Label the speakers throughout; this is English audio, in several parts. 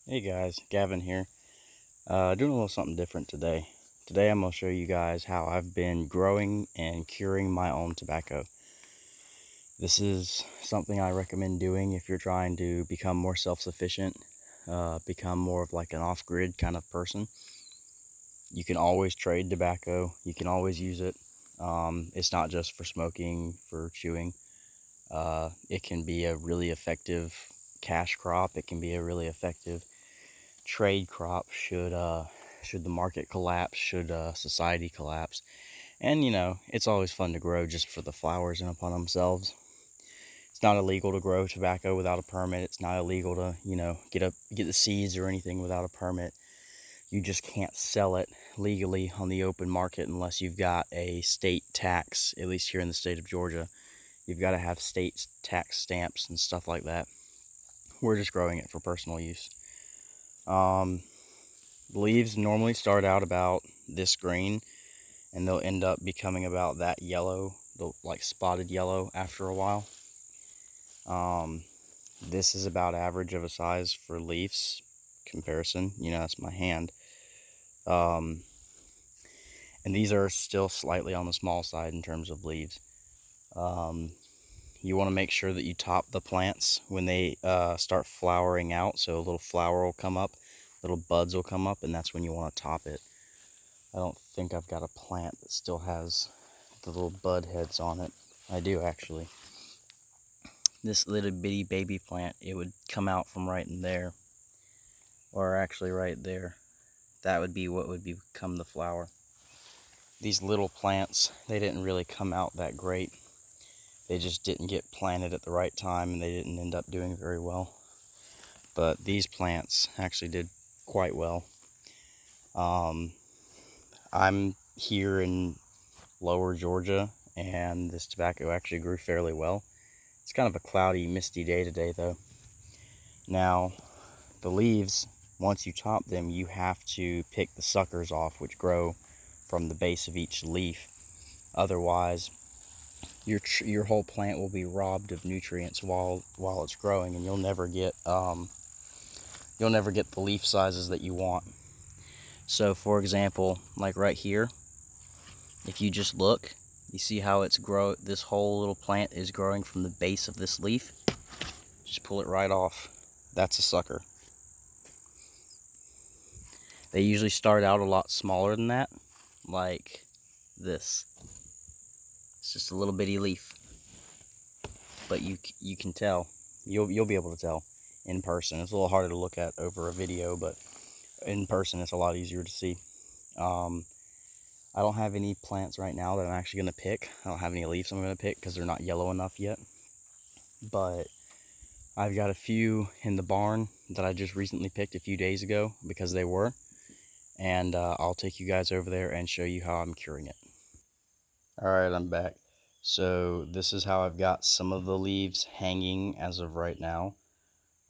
Speaker 1: Hey guys, Gavin here. Doing a little something different today. Today I'm going to show you guys how I've been growing and curing my own tobacco. This is something I recommend doing if you're trying to become more self-sufficient, become more of like an off-grid kind of person. You can always trade tobacco. You can always use it. It's not just for smoking, for chewing. It can be a really effective cash crop. It can be a really effective trade crop should the market collapse, should society collapse. And it's always fun to grow just for the flowers in upon themselves. It's not illegal to grow tobacco without a permit. It's not illegal to get the seeds or anything without a permit. You just can't sell it legally on the open market unless you've got a state tax. At least here in the state of Georgia, you've got to have state tax stamps and stuff like that. We're just growing it for personal use. The leaves normally start out about this green, and they'll end up becoming about that yellow, like spotted yellow after a while. This is about average of a size for leaves comparison. That's my hand. And these are still slightly on the small side in terms of leaves. You want to make sure that you top the plants when they start flowering out, so a little flower will come up, little buds will come up, and that's when you want to top it. I don't think I've got a plant that still has the little bud heads on it. I do, actually. This little bitty baby plant, it would come out from right in there, or actually right there. That would be what would become the flower. These little plants, they didn't really come out that great. They just didn't get planted at the right time, and they didn't end up doing very well. But these plants actually did quite well. I'm here in lower Georgia, and this tobacco actually grew fairly well. It's kind of a cloudy, misty day today, though. Now, the leaves, once you top them, you have to pick the suckers off, which grow from the base of each leaf. Otherwise, your whole plant will be robbed of nutrients while it's growing, and you'll never get the leaf sizes that you want. So, for example, like right here, if you just look, you see how this whole little plant is growing from the base of this leaf. Just pull it right off. That's a sucker. They usually start out a lot smaller than that, like this. It's just a little bitty leaf. But you can tell. You'll be able to tell in person. It's a little harder to look at over a video, but in person it's a lot easier to see. I don't have any plants right now that I'm actually going to pick. I don't have any leaves I'm going to pick because they're not yellow enough yet. But I've got a few in the barn that I just recently picked a few days ago because they were. And I'll take you guys over there and show you how I'm curing it. Alright, I'm back. So this is how I've got some of the leaves hanging as of right now.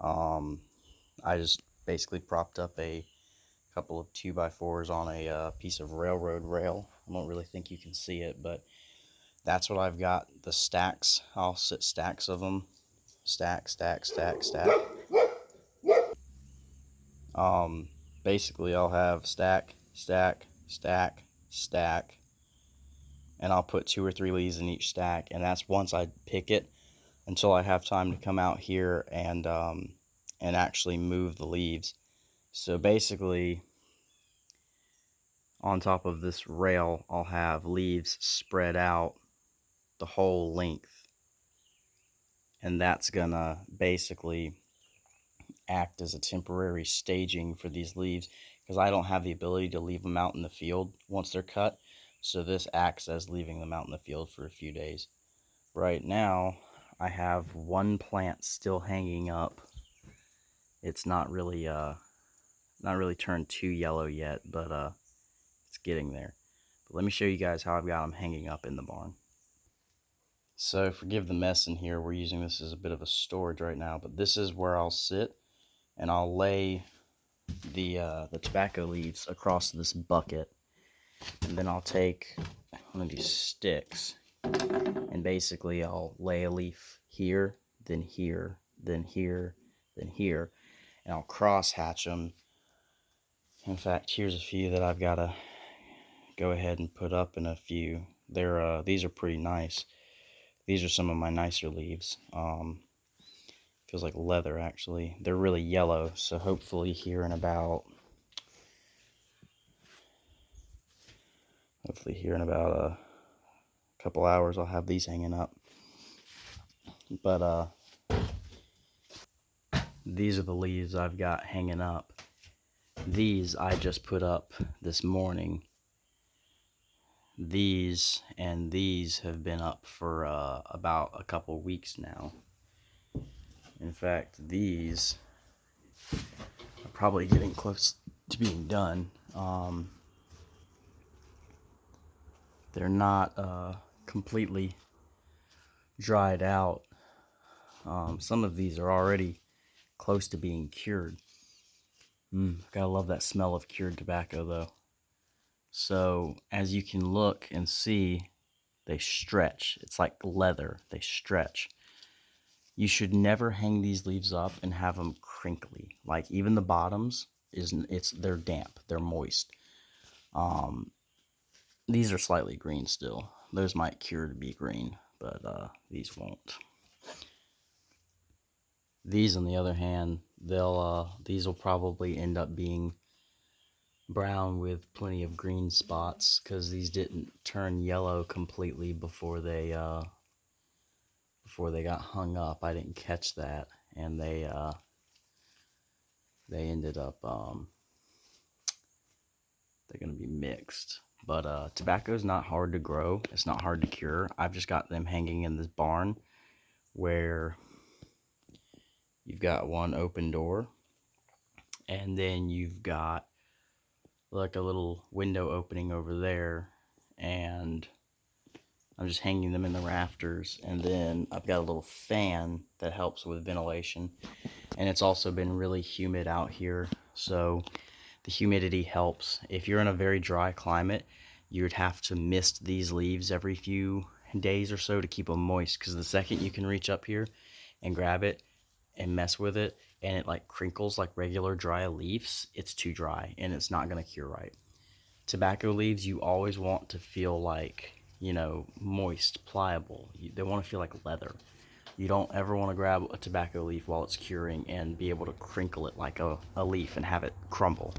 Speaker 1: I just basically propped up a couple of 2x4s on a piece of railroad rail. I don't really think you can see it, but that's what I've got. The stacks, I'll set stacks of them. Stack, stack, stack, stack. Basically I'll have stack, stack, stack, stack, and I'll put 2 or 3 leaves in each stack, and that's once I pick it, until I have time to come out here and actually move the leaves. So basically, on top of this rail, I'll have leaves spread out the whole length, and that's gonna basically act as a temporary staging for these leaves, because I don't have the ability to leave them out in the field once they're cut. So this acts as leaving them out in the field for a few days. Right now, I have one plant still hanging up. It's not really turned too yellow yet, but it's getting there. But let me show you guys how I've got them hanging up in the barn. So forgive the mess in here. We're using this as a bit of a storage right now, but this is where I'll sit, and I'll lay the tobacco leaves across this bucket, and then I'll take one of these sticks, and basically I'll lay a leaf here, then here, then here, then here, and I'll cross hatch them. In fact, here's a few that I've got to go ahead and put up in a few. These are pretty nice. These are some of my nicer leaves. Feels like leather, actually. They're really yellow, so hopefully here in about a couple hours I'll have these hanging up. But these are the leaves I've got hanging up. These I just put up this morning. These and these have been up for about a couple weeks now. In fact, these are probably getting close to being done. They're not completely dried out. Some of these are already close to being cured. Gotta love that smell of cured tobacco though. So as you can look and see, they stretch. It's like leather. They stretch. You should never hang these leaves up and have them crinkly. Like even the bottoms they're damp. They're moist. These are slightly green still. Those might cure to be green, but these won't. These, on the other hand, these will probably end up being brown with plenty of green spots because these didn't turn yellow completely before they got hung up. I didn't catch that, and they ended up they're gonna be mixed. But tobacco is not hard to grow. It's not hard to cure. I've just got them hanging in this barn where you've got one open door, and then you've got like a little window opening over there, and I'm just hanging them in the rafters, and then I've got a little fan that helps with ventilation, and it's also been really humid out here, so the humidity helps. If you're in a very dry climate, you would have to mist these leaves every few days or so to keep them moist, because the second you can reach up here and grab it and mess with it and it like crinkles like regular dry leaves, it's too dry and it's not going to cure right. Tobacco leaves, you always want to feel like, moist, pliable. They want to feel like leather. You don't ever want to grab a tobacco leaf while it's curing and be able to crinkle it like a leaf and have it crumble.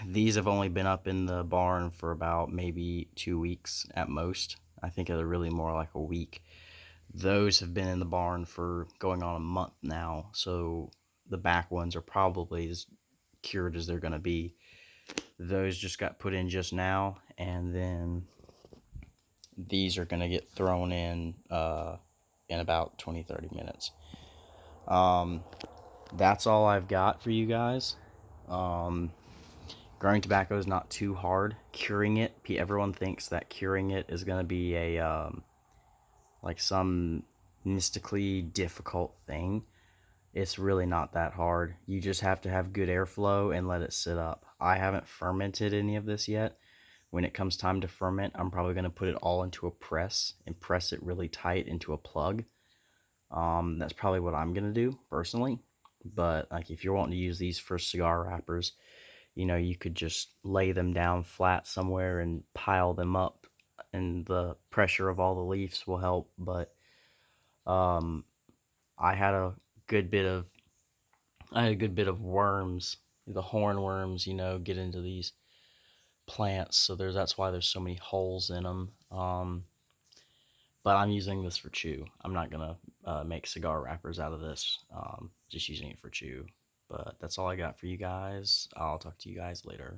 Speaker 1: These have only been up in the barn for about maybe 2 weeks at most. I think they're really more like a week. Those have been in the barn for going on a month now, so the back ones are probably as cured as they're going to be. Those just got put in just now, and then these are going to get thrown in about 20-30 minutes. That's all I've got for you guys. Growing tobacco is not too hard. Curing it, everyone thinks that curing it is going to be a like some mystically difficult thing. It's really not that hard. You just have to have good airflow and let it sit up. I haven't fermented any of this yet. When it comes time to ferment, I'm probably going to put it all into a press and press it really tight into a plug. That's probably what I'm going to do personally. But like if you're wanting to use these for cigar wrappers, you could just lay them down flat somewhere and pile them up, and the pressure of all the leaves will help. But I had a good bit of worms, the hornworms, get into these plants. So that's why there's so many holes in them. But I'm using this for chew. I'm not gonna make cigar wrappers out of this. Just using it for chew. But that's all I got for you guys. I'll talk to you guys later.